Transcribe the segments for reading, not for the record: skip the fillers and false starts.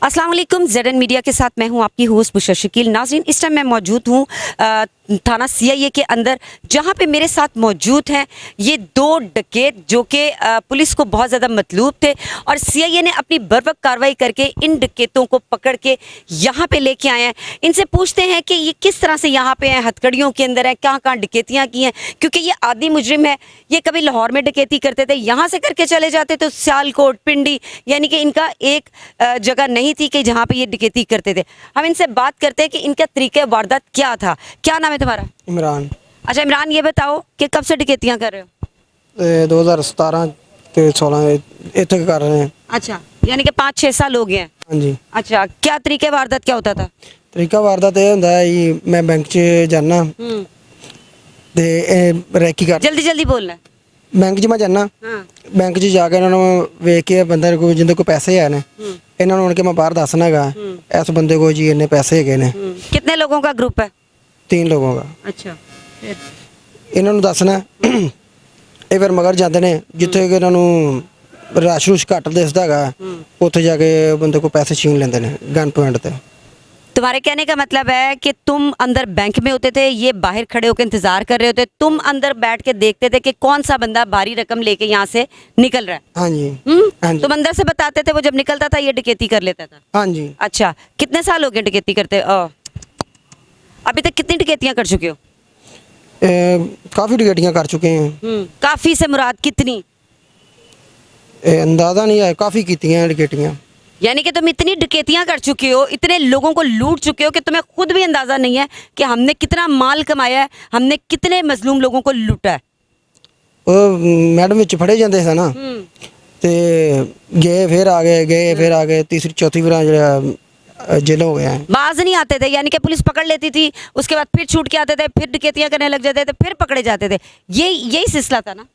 अस्सलाम वालेकुम, ज़ेडएन मीडिया के साथ मैं हूं आपकी होस्ट बुशरा शकील। नाज़रीन, इस टाइम मैं मौजूद हूं थाना सीआईए के अंदर, जहां पे मेरे साथ मौजूद हैं ये दो डकैत जो कि पुलिस को बहुत ज़्यादा मतलूब थे और सीआईए ने अपनी बर्वक्त कार्रवाई करके इन डकैतों को पकड़ के यहाँ पे लेके आए हैं। इनसे पूछते हैं कि ये किस तरह से यहाँ पे हैं, हथकड़ियों के अंदर हैं, कहाँ कहाँ डकैतियाँ की हैं, क्योंकि ये आदि मुजरिम है। ये कभी लाहौर में डकैती करते थे, यहाँ से करके चले जाते तो सियालकोट, पिंडी, यानी कि इनका एक जगह नहीं थी कि जहाँ पे ये डकैती करते थे। हम इनसे बात करते हैं कि इनका तरीके वारदात क्या था। क्या नाम है तुम्हारा? इमरान। अच्छा इमरान, ये बताओ कि कब से डकैतियाँ कर रहे हो? 2017 ਤੇ 16 ਇੱਥੇ ਕਰ ਰਹੇ हैं। अच्छा, यानी कि 5-6 साल हो गए हैं। हाँ जी। अच्छा, क्या तरीके वारदात क्या होता था? ਤਰੀਕਾ ਵਾਰਦਾਤ ਇਹ ਹੁੰਦਾ ਹੈ ਜੀ, ਮੈਂ ਬੈਂਕ 'ਚ ਜਾਣਾ ਤੇ ਰੈਕੀ ਕਰ जल्दी जल्दी बोलना है। ਬੈਂਕ 'ਚ ਮੈਂ ਜਾਣਾ, हाँ। ਬੈਂਕ 'ਚ ਜਾ ਕੇ ਇਹਨਾਂ ਨੂੰ ਵੇਖ ਕੇ ਬੰਦੇ ਕੋਲ ਜਿੰਦੇ ਕੋਲ ਪੈਸੇ ਹੈ ਨੇ ਇਹਨਾਂ ਨੂੰ ਹੁਣ ਕਿ ਮੈਂ ਬਾਹਰ ਦੱਸਣਾ ਹੈਗਾ ਇਸ ਬੰਦੇ ਕੋਲ ਜੀ ਇੰਨੇ ਪੈਸੇ ਹੈਗੇ ਨੇ। कितने लोगों का ग्रुप है? 3 ਲੋਕਾਂ ਦਾ। अच्छा, फिर? ਇਹਨਾਂ ਨੂੰ ਦੱਸਣਾ, ਇਹ ਫਿਰ ਮਗਰ ਜਾਂਦੇ ਨੇ ਜਿੱਥੇ ਕਿ ਇਹਨਾਂ ਨੂੰ ਰਸ਼ ਰੁਸ਼ ਘੱਟ ਦਿਸਦਾ ਹੈਗਾ ਉੱਥੇ ਜਾ ਕੇ ਬੰਦੇ ਕੋਲ ਪੈਸੇ ਛੀਨ ਲੈਂਦੇ ਨੇ ਗਨ ਪੁਆਇੰਟ ਤੇ। तुम्हारे कहने का मतलब है कि तुम अंदर बैंक में होते थे, ये बाहर खड़े होकर इंतजार कर रहे होते, तुम अंदर बैठ के देखते थे कि कौन सा बंदा भारी रकम लेके यहाँ से निकल रहा है। हाँ जी। हाँ जी। तुम अंदर से बताते थे, वो जब निकलता था ये डकैती कर लेता था। हाँ जी। अच्छा, कितने साल हो गए डकैती करते? अभी तक कितनी डकैतियाँ कर चुके हो? काफ़ी डकैतियाँ कर चुके हैं। काफी से मुराद कितनी? अंदाज़ा नहीं है, काफ़ी कीतियाँ डकैतियाँ। यानी कि तुम इतनी डकैतियां कर चुके हो, इतने लोगों को लूट चुके हो कि तुम्हें खुद भी अंदाजा नहीं है कि हमने कितना माल कमाया है, हमने कितने मजलूम लोगों को लूटा है। ਉਹ ਮੈਡਮ ਵਿੱਚ ਫੜੇ ਜਾਂਦੇ ਸੀ ਨਾ ਤੇ ਗਏ ਫਿਰ ਆ ਗਏ, ਗਏ ਫਿਰ ਆ ਗਏ, ਤੀਸਰੀ ਚੌਥੀ ਵਾਰ ਜਿਹੜਾ जेल हो गया है। बाज नहीं आते थे, यानी कि पुलिस पकड़ लेती थी, उसके बाद फिर छूट के आते थे, फिर डकैतियां करने लग जाते थे, फिर पकड़े जाते थे। यही सिलसिला था ना।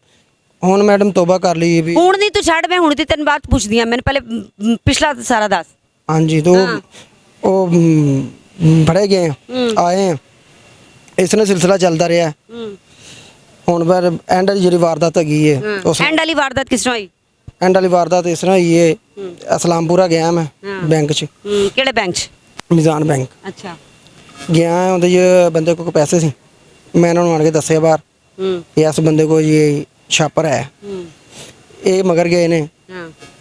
ਹੁਣ मैडम तौबा कर ली भी। ਹੁਣ ਨਹੀਂ ਤੂੰ ਛੱਡ, ਮੈਂ ਹੁਣ ਦੀ ਤੈਨੂੰ ਬਾਤ ਪੁੱਛਦੀ ਆ, ਮੈਨੂੰ ਪਹਿਲੇ ਪਿਛਲਾ ਸਾਰਾ ਦੱਸ। हाँ जी। तो वो फड़े गए आए हैं, इसने सिलसिला चलता रहा। ਹੁਣ पर एंड वाली ਜਿਹੜੀ ਵਾਰਦਾਤ ਹੈਗੀ ਹੈ ਉਸ ਐਂਡ ਵਾਲੀ ਵਾਰਦਾਤ ਕਿਸ ਤਰ੍ਹਾਂ ਹੋਈ? एंड वाली वारदात इस तरह होई है, इस्लामपुरा गया मैं बैंक च। ਕਿਹੜੇ ਬੈਂਕ 'ਚ? मिजान बैंक ਅੱਛਾ। गया ਉਹਦੇ 'ਚ ਬੰਦੇ ਕੋਲ ਪੈਸੇ ਸੀ, ਮੈਂ ਇਹਨਾਂ ਨੂੰ ਆਣ ਕੇ ਦੱਸਿਆ ਬਾਹਰ ਇਸ ਬੰਦੇ ਕੋਲ ਜੀ ਛਾਪਰ ਹੈ। ਇਹ ਮਗਰ ਗਏ ਨੇ,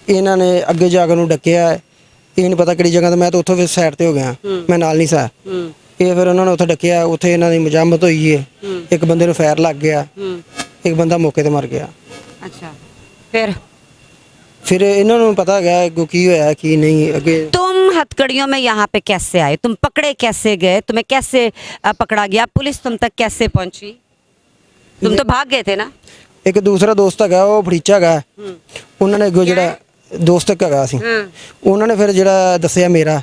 ਇਹਨਾਂ ਨੇ ਅੱਗੇ ਜਾ ਕੇ ਉਹਨੂੰ ਡੱਕਿਆ, ਇਹ ਨਹੀਂ ਪਤਾ ਕਿਹੜੀ ਜਗ੍ਹਾ ਤੇ, ਮੈਂ ਤਾਂ ਉੱਥੋਂ ਫਿਰ ਸਾਈਡ ਤੇ ਹੋ ਗਿਆ, ਮੈਂ ਨਾਲ ਨਹੀਂ ਸਾ। ਇਹ ਫਿਰ ਉਹਨਾਂ ਨੇ ਉੱਥੇ ਡੱਕਿਆ, ਉੱਥੇ ਇਹਨਾਂ ਦੀ ਮਜਾਮਤ ਹੋਈ ਹੈ, ਇੱਕ ਬੰਦੇ ਨੂੰ ਫਾਇਰ ਲੱਗ ਗਿਆ, ਇੱਕ ਬੰਦਾ ਮੌਕੇ ਤੇ ਮਰ ਗਿਆ। अच्छा, फिर ਇਹਨਾਂ ਨੂੰ ਪਤਾ ਹੈਗਾ ਕਿ ਕੀ ਹੋਇਆ ਕੀ ਨਹੀਂ ਅੱਗੇ। तुम हथकड़ियों में यहाँ पे कैसे आए? तुम पकड़े कैसे गए? तुम्हें कैसे पकड़ा गया? पुलिस तुम तक कैसे पहुंची? तुम तो भाग गए थे ना। ਇੱਕ ਦੂਸਰਾ ਦੋਸਤ ਹੈਗਾ, ਉਹ ਫੜੀਚਾ ਹੈਗਾ, ਉਹਨਾਂ ਨੇ ਅੱਗੋਂ ਜਿਹੜਾ ਦੋਸਤ ਹੈਗਾ ਸੀ ਉਹਨਾਂ ਨੇ ਫਿਰ ਜਿਹੜਾ ਦੱਸਿਆ ਮੇਰਾ।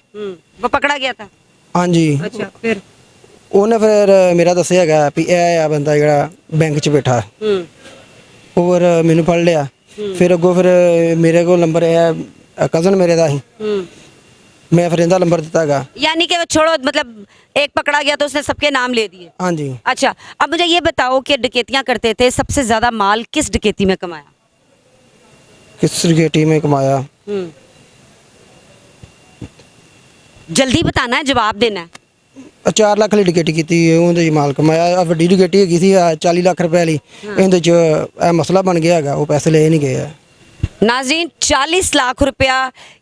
वो पकड़ा गया था। ਹਾਂਜੀ। अच्छा, फिर? ਉਹਨੇ ਫਿਰ ਮੇਰਾ ਦੱਸਿਆ ਹੈਗਾ ਵੀ ਇਹ ਆ ਬੰਦਾ ਜਿਹੜਾ ਬੈਂਕ 'ਚ ਬੈਠਾ। ਉਹ ਫਿਰ ਮੈਨੂੰ ਫੜ ਲਿਆ, ਫਿਰ ਅੱਗੋਂ ਫਿਰ ਮੇਰੇ ਕੋਲ ਨੰਬਰ ਹੈ ਕਜ਼ਨ ਮੇਰੇ ਦਾ ਸੀ, मैं फिर इनका नंबर देता है। यानी कि वो छोड़ो, मतलब एक पकड़ा गया तो उसने सबके नाम ले दिए। हाँ जी। अच्छा, अब मुझे ये बताओ कि डकैतियां करते थे, सबसे ज्यादा माल किस डकैती में कमाया? किस डकैती में कमाया? जल्दी बताना है, जवाब देना है। 4 ਲੱਖ ਦੀ ਡਕੈਤੀ ਕੀਤੀ, ਉਹਦੇ 'ਚ ਮਾਲ ਕਮਾਇਆ। ਵੱਡੀ ਡਕੈਤੀ ਹੈਗੀ ਸੀ 40 ਲੱਖ ਰੁਪਏ ਵਾਲੀ, ਇਹਦੇ 'ਚ ਇਹ ਮਸਲਾ ਬਣ ਗਿਆ ਹੈਗਾ, ਉਹ ਪੈਸੇ ले नहीं गए है। नाज़रीन, 40 लाख रुपया,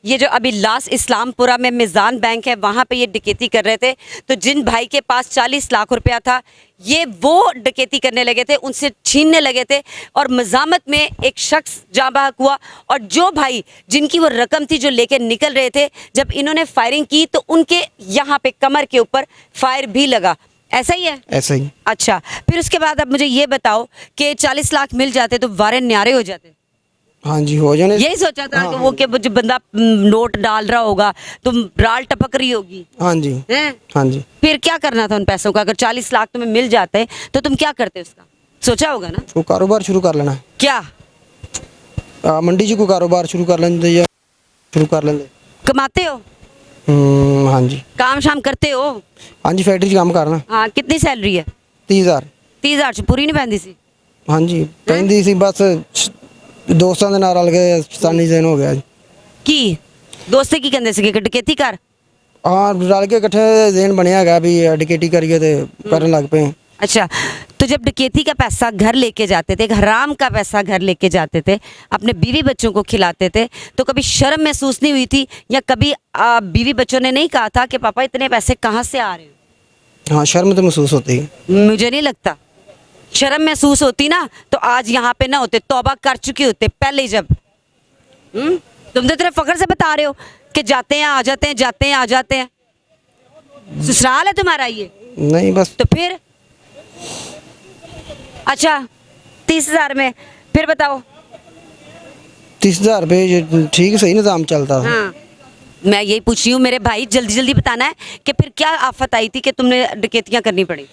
ये जो अभी लास्ट इस्लामपुरा में मिज़ान बैंक है वहाँ पे ये डकैती कर रहे थे। तो जिन भाई के पास 40 लाख रुपया था, ये वो डकैती करने लगे थे, उनसे छीनने लगे थे, और मज़ामत में एक शख्स जाँ बहक हुआ। और जो भाई जिनकी वो रकम थी जो लेके निकल रहे थे, जब इन्होंने फायरिंग की तो उनके यहाँ पे कमर के ऊपर फायर भी लगा। ऐसा ही है? ऐसा ही। अच्छा, फिर उसके बाद अब मुझे ये बताओ कि 40 लाख मिल जाते तो वारे न्यारे हो जाते। हाँ जी, हो जाने। यही सोचा था कि वो कि जो बंदा नोट डाल रहा होगा तो राल टपक रही होगी। हाँ जी। हैं? हाँ जी। फिर क्या करना था उन पैसों का? अगर 40 लाख तुम्हें मिल जाते तो तुम क्या करते? उसका सोचा होगा ना। वो कारोबार शुरू कर लेना। क्या? मंडी से कोई कारोबार शुरू कर लेंगे या शुरू कर लेंगे। कमाते हो? हाँ जी। काम शाम करते हो? हाँ जी, फैक्ट्री काम करना। हाँ, कितनी सैलरी है? 30,000। 30,000 से पूरी नहीं पैंदी सी? हाँ जी, पैंदी सी, बस दोस्तों के नाल रल के सानी दिन हो गया जी। की ਦੋਸਤੀ ਕੀ ਕਹਿੰਦੇ ਸੀਗੇ ਕਿ ਡਕੈਤੀ ਕਰ? ਹਾਂ ਰਲ ਕੇ ਇਕੱਠੇ ਜ਼ੇਨ ਬਣਿਆ ਹੈਗਾ ਵੀ ਡਿਕੇਟੀ ਕਰੀਏ ਤੇ ਕਰਨ ਲੱਗ ਪਏ। अच्छा, तो जब डकैती का पैसा घर लेके जाते थे, एक हराम का पैसा घर लेके जाते थे, अपने बीवी बच्चों को खिलाते थे, तो कभी शर्म महसूस नहीं हुई थी या कभी बीवी बच्चों ने नहीं कहा था कि पापा इतने पैसे कहाँ से आ रहे हो? हाँ शर्म तो महसूस होती है। मुझे नहीं लगता शर्म महसूस होती ना तो आज यहाँ पे ना होते, तौबा कर चुके होते पहले ही। जब तुम तो इतने फख्र से बता रहे हो कि जाते हैं आ जाते हैं, जाते हैं आ जाते हैं, ससुराल है तुम्हारा ये? नहीं बस तो फिर अच्छा 30,000 में फिर बताओ। 30,000 रुपये ठीक सही निज़ाम चलता था। हाँ, मैं यही पूछ रही हूँ मेरे भाई, जल्दी जल्दी बताना है कि फिर क्या आफत आई थी कि तुमने डकैतियाँ करनी पड़ी?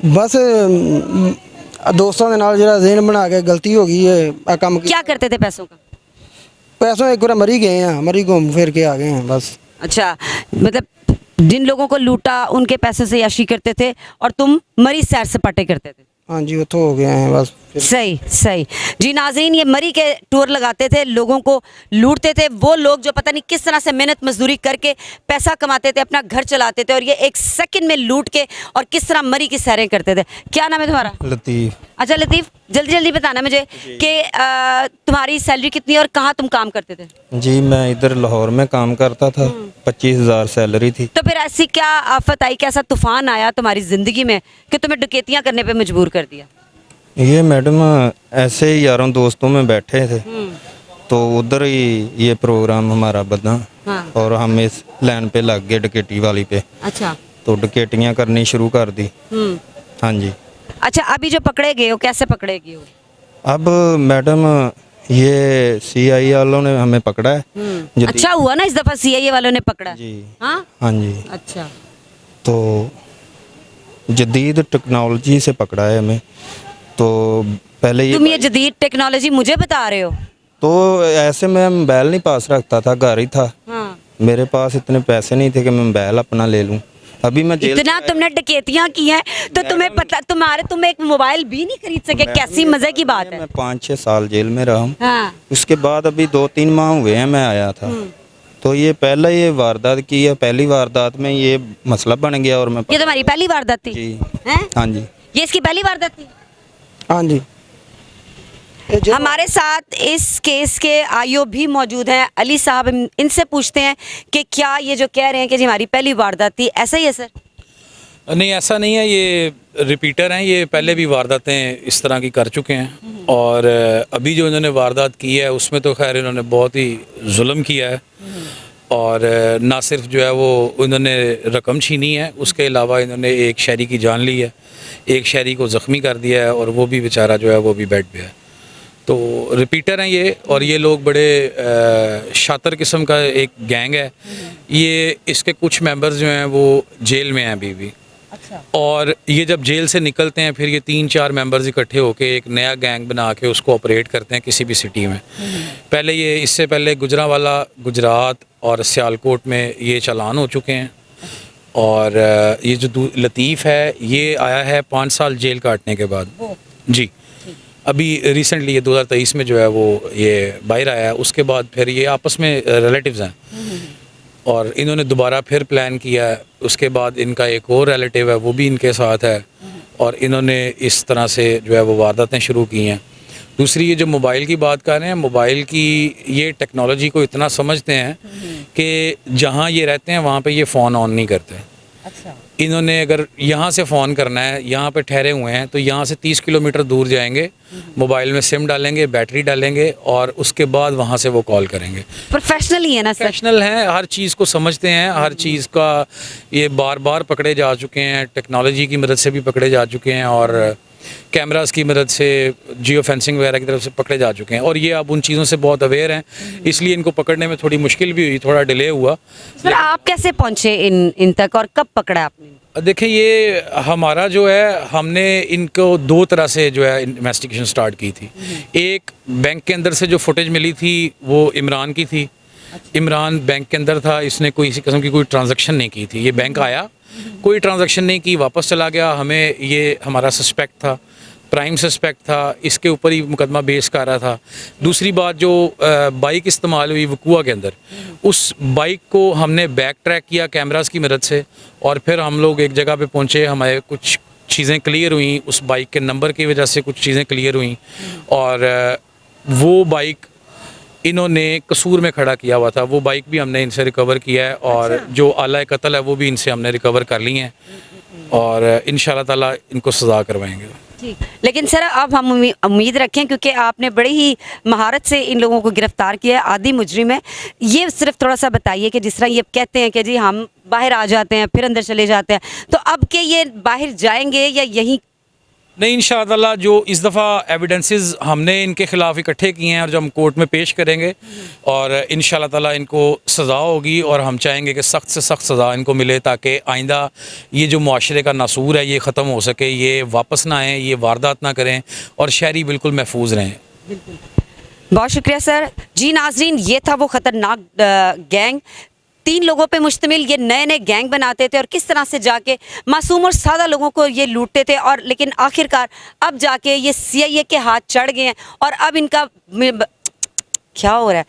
बस दोस्तों के नाल जरा ज़हन बना के गलती हो गई है आ काम की। क्या करते थे पैसों का? पैसों एक बार मरी गए हैं, मरी घूम फिर के आ गए हैं बस। अच्छा, मतलब जिन लोगों को लूटा उनके पैसे से याशी करते थे और तुम मरी सैर सपाटे करते थे। हाँ जी उतो हो गए हैं बस फिर। सही सही जी नाज़रीन, ये मरी के टूर लगाते थे, लोगों को लूटते थे। वो लोग जो पता नहीं किस तरह से मेहनत मजदूरी करके पैसा कमाते थे, अपना घर चलाते थे, और ये एक सेकंड में लूट के और किस तरह मरी की सैरें करते थे। क्या नाम है तुम्हारा? लतीफ़। अच्छा लतीफ़, जल्दी जल्दी बताना मुझे कि तुम्हारी सैलरी कितनी है और कहाँ तुम काम करते थे? जी मैं इधर लाहौर में काम करता था, 25,000 सैलरी थी। तो फिर ऐसी क्या आफत आई, कैसा तूफान आया तुम्हारी ज़िंदगी में कि तुम्हें डकैतियाँ करने पे मजबूर कर दिया? ये मैडम ऐसे ही यारों दोस्तों में बैठे थे तो उधर ही ये प्रोग्राम हमारा बना। हाँ। और हम इस लाइन पे लग गए डकैती वाली पे, अच्छा। तो डकैतियाँ करनी शुरू कर दी। हाँ जी। अच्छा, अभी जो पकड़े गए हो कैसे पकड़े गए हो? अब मैडम ये CI वालों ने हमें पकड़ा है। जदीद- अच्छा हुआ ना इस दफा CIA वालों ने पकड़ा। जी। हाँ हाँ जी। अच्छा। तो जदीद टेक्नोलॉजी से पकड़ा है हमें। तो पहले तुम ये जदीद टेक्नोलॉजी मुझे बता रहे हो? तो ऐसे मैं मोबाइल नहीं पास रखता था, घर ही था। हाँ। मेरे पास इतने पैसे नहीं थे कि मैं मोबाइल अपना ले लूं। अभी मैं जेल इतना तुमने डकैतियां की हैं तो तुम्हें पता, तुम एक मोबाइल भी नहीं खरीद सके? कैसी मजे की बात है। मैं 5-6 साल जेल में रहा हूँ। हाँ। उसके बाद अभी 2-3 माह हुए हैं मैं आया था। तो ये पहला ये वारदात की है, पहली वारदात में ये मसला बन गया और मैं ये तुम्हारी पहली वारदात थी? जी। हैं? हाँ जी। ये इसकी पहली वारदात थी? हाँ जी। हमारे साथ इस केस के आईओ भी मौजूद हैं, अली साहब। इनसे पूछते हैं कि क्या ये जो कह रहे हैं कि जी हमारी पहली वारदात थी, ऐसा ही है सर? नहीं ऐसा नहीं है, ये रिपीटर हैं, ये पहले भी वारदातें इस तरह की कर चुके हैं। और अभी जो इन्होंने वारदात की है उसमें तो खैर इन्होंने बहुत ही जुल्म किया है। और ना सिर्फ जो है वो इन्होंने रकम छीनी है, उसके अलावा इन्होंने एक शहरी की जान ली है, एक शहरी को ज़ख्मी कर दिया है, और वो भी बेचारा जो है वो भी बेड पे है। तो रिपीटर हैं ये, और ये लोग बड़े शातिर किस्म का एक गैंग है ये। इसके कुछ मेंबर्स जो हैं वो जेल में हैं अभी भी। अच्छा। और ये जब जेल से निकलते हैं फिर ये 3-4 मेंबर्स इकट्ठे होकर एक नया गैंग बना के उसको ऑपरेट करते हैं किसी भी सिटी में। पहले ये, इससे पहले गुजरांवाला, गुजरात और सियालकोट में ये चालान हो चुके हैं। और ये जो लतीफ़ है ये आया है 5 साल जेल काटने के बाद। जी। अभी रिसेंटली ये 2023 में जो है वो ये बाहर आया है। उसके बाद फिर ये आपस में रिलेटिव्स हैं और इन्होंने दोबारा फिर प्लान किया है। उसके बाद इनका एक और रिलेटिव है वो भी इनके साथ है, और इन्होंने इस तरह से जो है वो वारदातें शुरू की हैं। दूसरी ये जो मोबाइल की बात कर रहे हैं, मोबाइल की ये टेक्नोलॉजी को इतना समझते हैं कि जहाँ ये रहते हैं वहाँ पे ये फ़ोन ऑन नहीं करते। अच्छा। इन्होंने अगर यहाँ से फ़ोन करना है, यहाँ पे ठहरे हुए हैं, तो यहाँ से 30 किलोमीटर दूर जाएंगे, मोबाइल में सिम डालेंगे, बैटरी डालेंगे, और उसके बाद वहाँ से वो कॉल करेंगे। प्रोफेशनल ही है ना सर? प्रोफेशनल हैं, हर चीज़ को समझते हैं, हर चीज़ का ये बार बार पकड़े जा चुके हैं, टेक्नोलॉजी की मदद से भी पकड़े जा चुके हैं, और कैमरास की मदद से, जियो फेंसिंग वगैरह की तरफ से पकड़े जा चुके हैं। और ये अब उन चीज़ों से बहुत अवेयर हैं, इसलिए इनको पकड़ने में थोड़ी मुश्किल भी हुई, थोड़ा डिले हुआ। सर आप कैसे पहुंचे इन तक और कब पकड़ा आपने? देखिए ये हमारा जो है, हमने इनको 2 तरह से जो है इन्वेस्टिगेशन स्टार्ट की थी। एक, बैंक के अंदर से जो फुटेज मिली थी वो इमरान की थी। इमरान बैंक के अंदर था, इसने कोई इसी किस्म की कोई ट्रांजैक्शन नहीं की थी। ये बैंक आया, कोई ट्रांजैक्शन नहीं की, वापस चला गया। हमें ये हमारा सस्पेक्ट था, प्राइम सस्पेक्ट था, इसके ऊपर ही मुकदमा बेस कर रहा था। दूसरी बात, जो बाइक इस्तेमाल हुई वकुआ के अंदर, उस बाइक को हमने बैक ट्रैक किया कैमरास की मदद से, और फिर हम लोग एक जगह पे पहुंचे, हमारे कुछ चीज़ें क्लियर हुई, उस बाइक के नंबर की वजह से कुछ चीज़ें क्लियर हुई, और वो बाइक इन्होंने कसूर में खड़ा किया हुआ था। वो बाइक भी हमने इनसे रिकवर किया है, और जो आला कत्ल है वो भी इनसे हमने रिकवर कर ली हैं, और इंशाल्लाह ताला इनको सज़ा करवाएंगे। लेकिन सर अब हम उम्मीद रखें, क्योंकि आपने बड़ी ही महारत से इन लोगों को गिरफ्तार किया है, आदि मुजरिम है। ये सिर्फ थोड़ा सा बताइए कि जिस तरह ये कहते हैं कि जी हम बाहर आ जाते हैं फिर अंदर चले जाते हैं, तो अब के ये बाहर जाएंगे या यहीं? नहीं, इंशाअल्लाह जो इस दफ़ा एविडेंसेस हमने इनके ख़िलाफ़ इकट्ठे किए हैं और जो हम कोर्ट में पेश करेंगे, और इंशाअल्लाह ताला इनको सज़ा होगी, और हम चाहेंगे कि सख्त से सख्त सज़ा इनको मिले, ताकि आइंदा ये जो मुआशरे का नासूर है ये ख़त्म हो सके, ये वापस ना आएँ, ये वारदात ना करें, और शहरी बिल्कुल महफूज रहें। बहुत शुक्रिया सर। जी नाजरीन, ये था वो ख़तरनाक गैंग, 3 लोगों पे मुश्तमिल ये नए नए गैंग बनाते थे, और किस तरह से जाके मासूम और सादा लोगों को ये लूटते थे, और लेकिन आखिरकार अब जाके ये CIA के हाथ चढ़ गए हैं, और अब इनका क्या हो रहा है,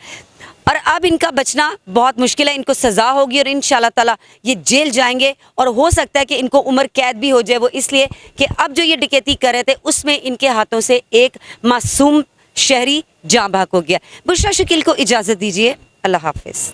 और अब इनका बचना बहुत मुश्किल है। इनको सज़ा होगी और इंशाल्लाह ताला ये जेल जाएंगे, और हो सकता है कि इनको उम्र कैद भी हो जाए, वो इसलिए कि अब जो ये डकैती कर रहे थे उसमें इनके हाथों से एक मासूम शहरी जाँ बहक हो गया। बुशरा शकील को इजाज़त दीजिए, अल्लाह हाफिज़।